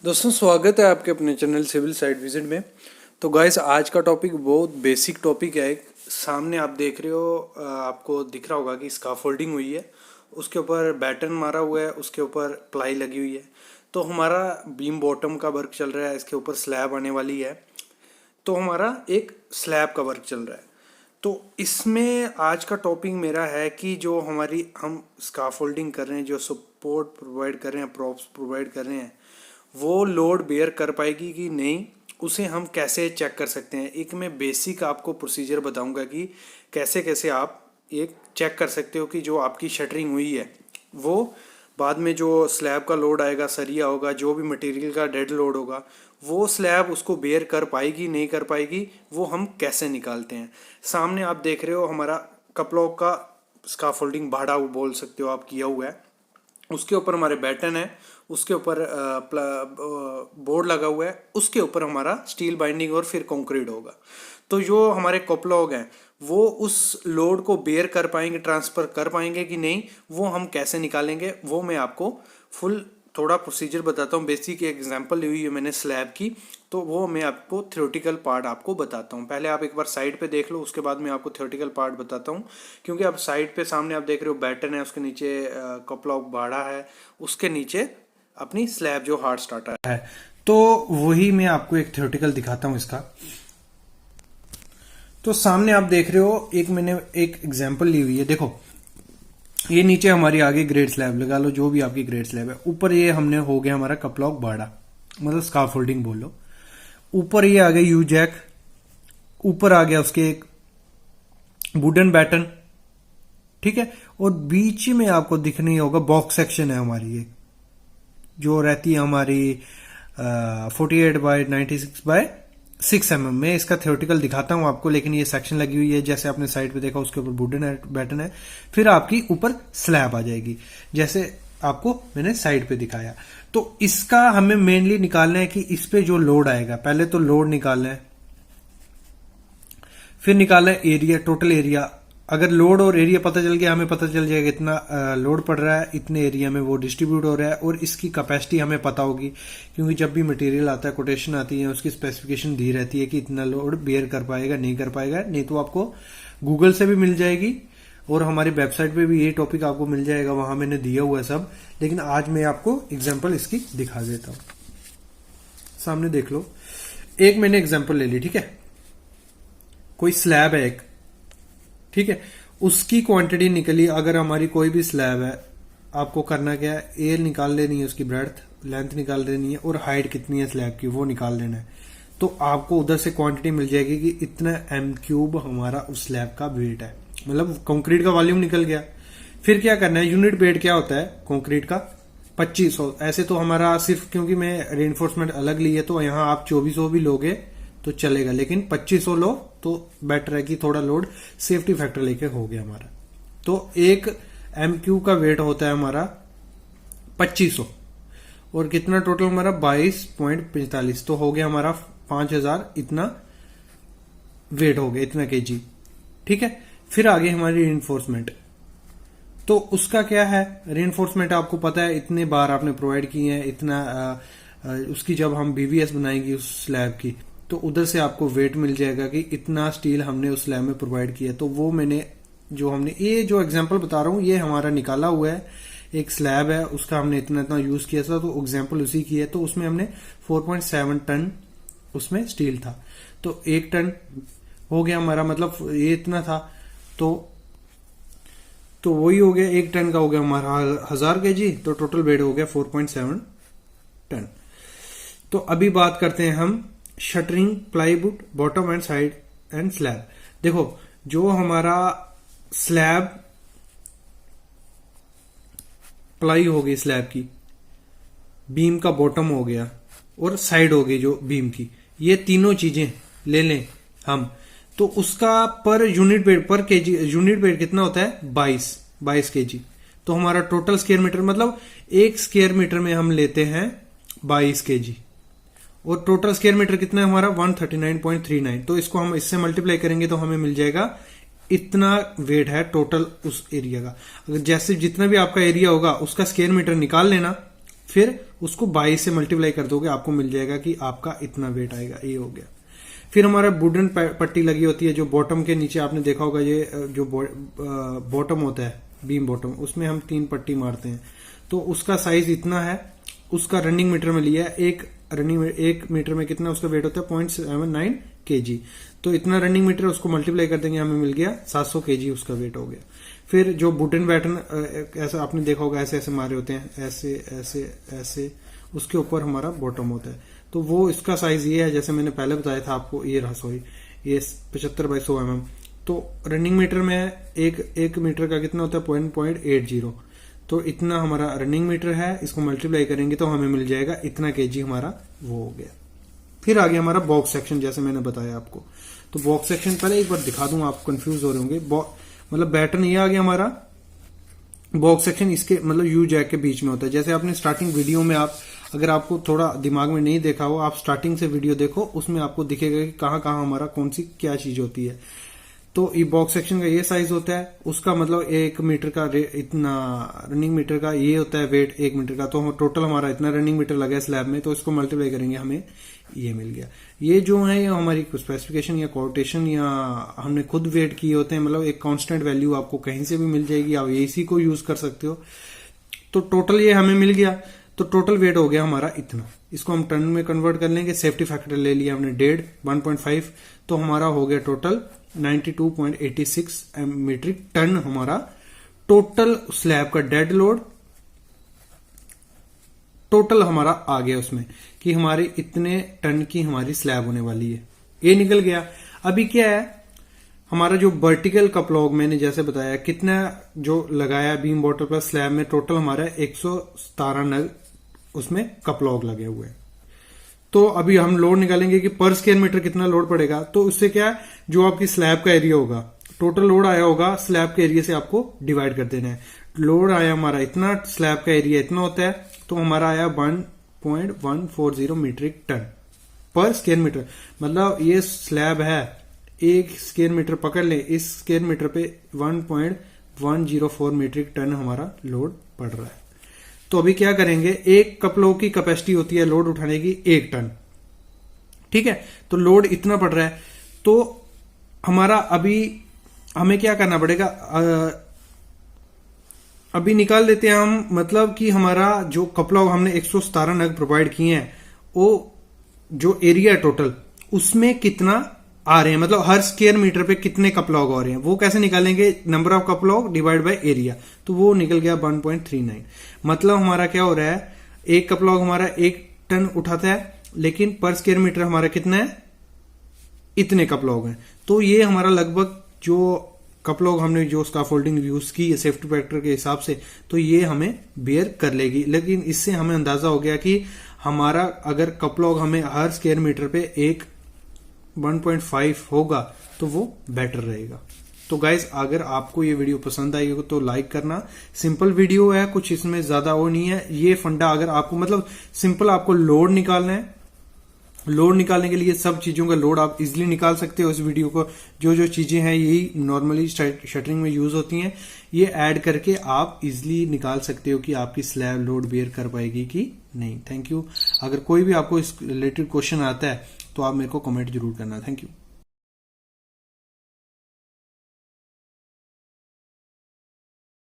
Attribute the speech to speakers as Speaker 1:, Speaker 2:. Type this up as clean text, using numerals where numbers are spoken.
Speaker 1: दोस्तों स्वागत है आपके अपने चैनल सिविल साइट विजिट में। तो गाइस आज का टॉपिक बहुत बेसिक टॉपिक है। सामने आप देख रहे हो, आपको दिख रहा होगा कि स्काफोल्डिंग हुई है, उसके ऊपर बैटन मारा हुआ है, उसके ऊपर प्लाई लगी हुई है। तो हमारा बीम बॉटम का वर्क चल रहा है, इसके ऊपर स्लैब आने वाली है। तो हमारा एक स्लैब का वर्क चल रहा है। तो इसमें आज का टॉपिक मेरा है कि जो हम स्काफोल्डिंग कर रहे हैं, जो सपोर्ट प्रोवाइड कर रहे हैं, प्रॉप्स प्रोवाइड कर रहे हैं, वो लोड बेयर कर पाएगी कि नहीं, उसे हम कैसे चेक कर सकते हैं। एक मैं बेसिक आपको प्रोसीजर बताऊंगा कि कैसे कैसे आप एक चेक कर सकते हो कि जो आपकी शटरिंग हुई है वो बाद में जो स्लैब का लोड आएगा, सरिया होगा, जो भी मटेरियल का डेड लोड होगा, वो स्लैब उसको बेयर कर पाएगी नहीं कर पाएगी, वो हम कैसे निकालते हैं। सामने आप देख रहे हो हमारा कपलॉक का स्काफोल्डिंग भाड़ा बोल सकते हो आप, किया हुआ है। उसके ऊपर हमारे बैटन है, उसके ऊपर बोर्ड लगा हुआ है, उसके ऊपर हमारा स्टील बाइंडिंग और फिर कंक्रीट होगा। तो जो हमारे कपलॉग हैं वो उस लोड को बेयर कर पाएंगे, ट्रांसफर कर पाएंगे कि नहीं, वो हम कैसे निकालेंगे, वो मैं आपको फुल थोड़ा प्रोसीजर बताता हूँ। बेसिक एग्जांपल ली हुई है मैंने स्लैब की, तो वो मैं आपको थ्योरेटिकल पार्ट आपको बताता हूँ। पहले आप एक बार साइड पे देख लो, उसके बाद मैं आपको थ्योरेटिकल पार्ट बताता हूँ। क्योंकि आप साइड पे सामने आप देख रहे हो बैटन है, उसके नीचे कपलॉक बाड़ा है, उसके नीचे अपनी स्लैब जो हार्ड स्टार्टर है। तो वही मैं आपको एक थ्योरेटिकल दिखाता हूँ इसका। तो सामने आप देख रहे हो, मैंने एक एग्जांपल ली हुई है। देखो ये नीचे हमारी आगे ग्रेड स्लैब लगा लो, जो भी आपकी ग्रेड स्लैब है। ऊपर ये हमने हो गया हमारा कपलॉक बाड़ा, मतलब स्काफोल्डिंग बोल लो। ऊपर ये आ गया यू जैक, ऊपर आ गया उसके एक वुडन बैटन, ठीक है। और बीच में आपको दिख नहीं होगा बॉक्स सेक्शन है हमारी, एक जो रहती है हमारी 48/96/6 mm में। इसका थ्योरेटिकल दिखाता हूं आपको, लेकिन ये सेक्शन लगी हुई है। जैसे आपने साइड पे देखा, उसके ऊपर वुडन बैटन है, फिर आपकी ऊपर स्लैब आ जाएगी, जैसे आपको मैंने साइड पे दिखाया। तो इसका हमें मेनली निकालना है कि इस पे जो लोड आएगा, पहले तो लोड निकालना है, फिर निकालना है एरिया, टोटल एरिया। अगर लोड और एरिया पता चल गया, हमें पता चल जाएगा इतना लोड पड़ रहा है, इतने एरिया में वो डिस्ट्रीब्यूट हो रहा है, और इसकी कैपेसिटी हमें पता होगी। क्योंकि जब भी मटेरियल आता है, कोटेशन आती है, उसकी स्पेसिफिकेशन दी रहती है कि इतना लोड बेयर कर पाएगा नहीं कर पाएगा। नहीं तो आपको गूगल से भी मिल जाएगी, और हमारी वेबसाइट पे भी ये टॉपिक आपको मिल जाएगा, वहां मैंने दिया हुआ है सब। लेकिन आज मैं आपको एग्जाम्पल इसकी दिखा देता हूं। सामने देख लो, एक मैंने एग्जाम्पल ले ली, ठीक है। कोई स्लैब है एक, ठीक है, उसकी क्वांटिटी निकली। अगर हमारी कोई भी स्लैब है, आपको करना क्या है, एयर निकाल लेनी है, उसकी ब्रेड्थ लेंथ निकाल लेनी है, और हाइट कितनी है स्लैब की वो निकाल लेना है। तो आपको उधर से क्वांटिटी मिल जाएगी कि इतना m³ हमारा उस स्लैब का वेट है, मतलब कंक्रीट का वॉल्यूम निकल गया। फिर क्या करना है, यूनिट वेट क्या होता है कंक्रीट का, 2500। ऐसे तो हमारा सिर्फ, क्योंकि मैं रेनफोर्समेंट अलग ली है, तो यहाँ आप 2400 भी लोगे तो चलेगा, लेकिन 2500 लो तो बेटर है कि थोड़ा लोड सेफ्टी फैक्टर लेके हो गया हमारा। तो एक m³ का वेट होता है हमारा 2500, और कितना टोटल हमारा 22.45, तो हो गया हमारा 5000, इतना वेट हो गया, इतना kg, ठीक है। फिर आगे हमारी रेनफोर्समेंट। तो उसका क्या है, रेनफोर्समेंट आपको पता है, इतने बार आपने प्रोवाइड किए हैं, इतना उसकी जब हम BVS बनाएंगे उस स्लैब की, तो उधर से आपको वेट मिल जाएगा कि इतना स्टील हमने उस स्लैब में प्रोवाइड किया। तो वो मैंने ये जो एग्जांपल बता रहा हूँ, ये हमारा निकाला हुआ है। एक स्लैब है, उसका हमने इतना इतना यूज किया था, तो एग्जांपल उसी की है। तो उसमें हमने 4.7 टन उसमें स्टील था, तो 1 टन हो गया हमारा, मतलब ये इतना था, तो वही हो गया, 1 टन का हो गया हमारा 1000 kg, तो टोटल वेट हो गया 4.7 टन। तो अभी बात करते हैं हम shuttering, plywood, bottom and side and slab. देखो, जो हमारा स्लैब प्लाई हो गई स्लैब की, बीम का बॉटम हो गया, और साइड हो गई जो बीम की, ये तीनों चीजें ले लें हम, तो उसका पर यूनिट वेट, पर केजी यूनिट वेट कितना होता है, 22 kg। तो हमारा टोटल स्क्वायर मीटर, मतलब 1 स्क्वायर मीटर में हम लेते हैं 22 kg, और टोटल स्क्वायर मीटर कितना है हमारा 139.39। तो इसको हम इससे मल्टीप्लाई करेंगे तो हमें मिल जाएगा इतना वेट है टोटल उस एरिया का। अगर जैसे जितना भी आपका एरिया होगा उसका स्क्वायर मीटर निकाल लेना, फिर उसको 22 से मल्टीप्लाई कर दोगे, आपको मिल जाएगा कि आपका इतना वेट आएगा। ये हो गया। फिर हमारा वुडन पट्टी लगी होती है जो बॉटम के नीचे, आपने देखा होगा ये जो बॉटम होता है बीम बॉटम, उसमें हम 3 पट्टी मारते हैं। तो उसका साइज इतना है, उसका रनिंग मीटर में लिया है। एक मीटर में कितना उसका वेट होता है 0.79 kg। तो इतना रनिंग मीटर, उसको मल्टीप्लाई कर देंगे, हमें मिल गया 700 kg उसका वेट हो गया। फिर जो वुडन बैटन ऐसा आपने देखा होगा, ऐसे ऐसे मारे होते हैं, ऐसे ऐसे ऐसे, उसके ऊपर हमारा बॉटम होता है। तो वो इसका साइज ये है, जैसे मैंने पहले बताया था आपको, ये रहा सॉरी, ये 75/100 mm। तो रनिंग मीटर में एक मीटर का कितना होता है 0.80। तो इतना हमारा रनिंग मीटर है, इसको मल्टीप्लाई करेंगे तो हमें मिल जाएगा इतना kg हमारा वो हो गया। फिर आ गया हमारा बॉक्स सेक्शन, जैसे मैंने बताया आपको। तो बॉक्स सेक्शन पहले एक बार दिखा दूं, आप कंफ्यूज हो रहे होंगे। मतलब बैटन ये आ गया हमारा। बॉक्स सेक्शन इसके मतलब यू जैक के बीच में होता है। जैसे आपने स्टार्टिंग वीडियो में, आप अगर आपको थोड़ा दिमाग में नहीं देखा हो, आप स्टार्टिंग से वीडियो देखो, उसमें आपको दिखेगा कि कहाँ कहाँ हमारा कौन सी क्या चीज होती है। तो ये बॉक्स सेक्शन का ये साइज होता है, उसका मतलब 1 मीटर का इतना रनिंग मीटर का ये होता है वेट 1 मीटर का। तो टोटल हमारा इतना रनिंग मीटर लगा है स्लैब में, तो इसको मल्टीप्लाई करेंगे, हमें ये मिल गया। ये जो है ये हमारी स्पेसिफिकेशन या कोटेशन या हमने खुद वेट किए होते हैं, मतलब एक कांस्टेंट वैल्यू आपको कहीं से भी मिल जाएगी, आप इसी को यूज कर सकते हो। तो टोटल ये हमें मिल गया। तो टोटल वेट हो गया हमारा इतना। इसको हम टन में कन्वर्ट कर लेंगे। सेफ्टी फैक्टर ले लिया हमने 1.5, तो हमारा हो गया टोटल 92.86 मीट्रिक टन हमारा टोटल स्लैब का डेड लोड टोटल हमारा आ गया उसमें, कि हमारे इतने टन की हमारी स्लैब होने वाली है। ये निकल गया। अभी क्या है हमारा जो वर्टिकल कपलॉग मैंने जैसे बताया कितना जो लगाया बीम बॉटल पर स्लैब में, टोटल हमारा 117 नग उसमें कपलॉग लगे हुए हैं। तो अभी हम लोड निकालेंगे कि पर स्क्वायर मीटर कितना लोड पड़ेगा। तो उससे क्या, जो आपकी स्लैब का एरिया होगा, टोटल लोड आया होगा, स्लैब के एरिया से आपको डिवाइड कर देना है। लोड आया हमारा इतना, स्लैब का एरिया इतना होता है, तो हमारा आया 1.140 मीट्रिक टन पर स्क्वायर मीटर। मतलब ये स्लैब है, 1 स्क्वायर मीटर पकड़ ले, इस स्क्वायर मीटर पे 1.104 मीट्रिक टन हमारा लोड पड़ रहा है। तो अभी क्या करेंगे, एक कपलों की कैपेसिटी होती है लोड उठाने की 1 टन, ठीक है। तो लोड इतना पड़ रहा है, तो हमारा अभी हमें क्या करना पड़ेगा, अभी निकाल देते हैं हम, मतलब कि हमारा जो कपलॉग हमने 117 नग प्रोवाइड किए हैं, वो जो एरिया टोटल उसमें कितना आ रहे हैं, मतलब हर स्क्वायर मीटर पे कितने कपलॉग आ रहे हैं, वो कैसे निकालेंगे, नंबर ऑफ कपलॉग डिवाइड बाय एरिया। तो वो निकल गया 1.39। मतलब हमारा क्या हो रहा है, एक कपलॉग हमारा 1 टन उठाता है, लेकिन पर स्क्वायर मीटर हमारा कितना है, इतने कपलॉग हैं। तो ये हमारा लगभग जो कपलॉग हमने जो स्काफोल्डिंग यूज की है सेफ्टी फैक्टर के हिसाब से, तो ये हमें बेयर कर लेगी। लेकिन इससे हमें अंदाजा हो गया कि हमारा अगर कपलॉग हमें हर स्क्वायर मीटर पे 1.5 होगा तो वो बेटर रहेगा। तो गाइज अगर आपको ये वीडियो पसंद आई हो तो लाइक करना। सिंपल वीडियो है, कुछ इसमें ज्यादा वो नहीं है। ये फंडा अगर आपको मतलब सिंपल आपको लोड निकालना है, लोड निकालने के लिए सब चीजों का लोड आप इजीली निकाल सकते हो। इस वीडियो को जो जो चीजें हैं यही नॉर्मली शटरिंग में यूज होती हैं, ये ऐड करके आप इजीली निकाल सकते हो कि आपकी स्लैब लोड बेयर कर पाएगी कि नहीं। Thank you. अगर कोई भी आपको इस रिलेटेड क्वेश्चन आता है तो आप मेरे को कमेंट जरूर करना। Thank you.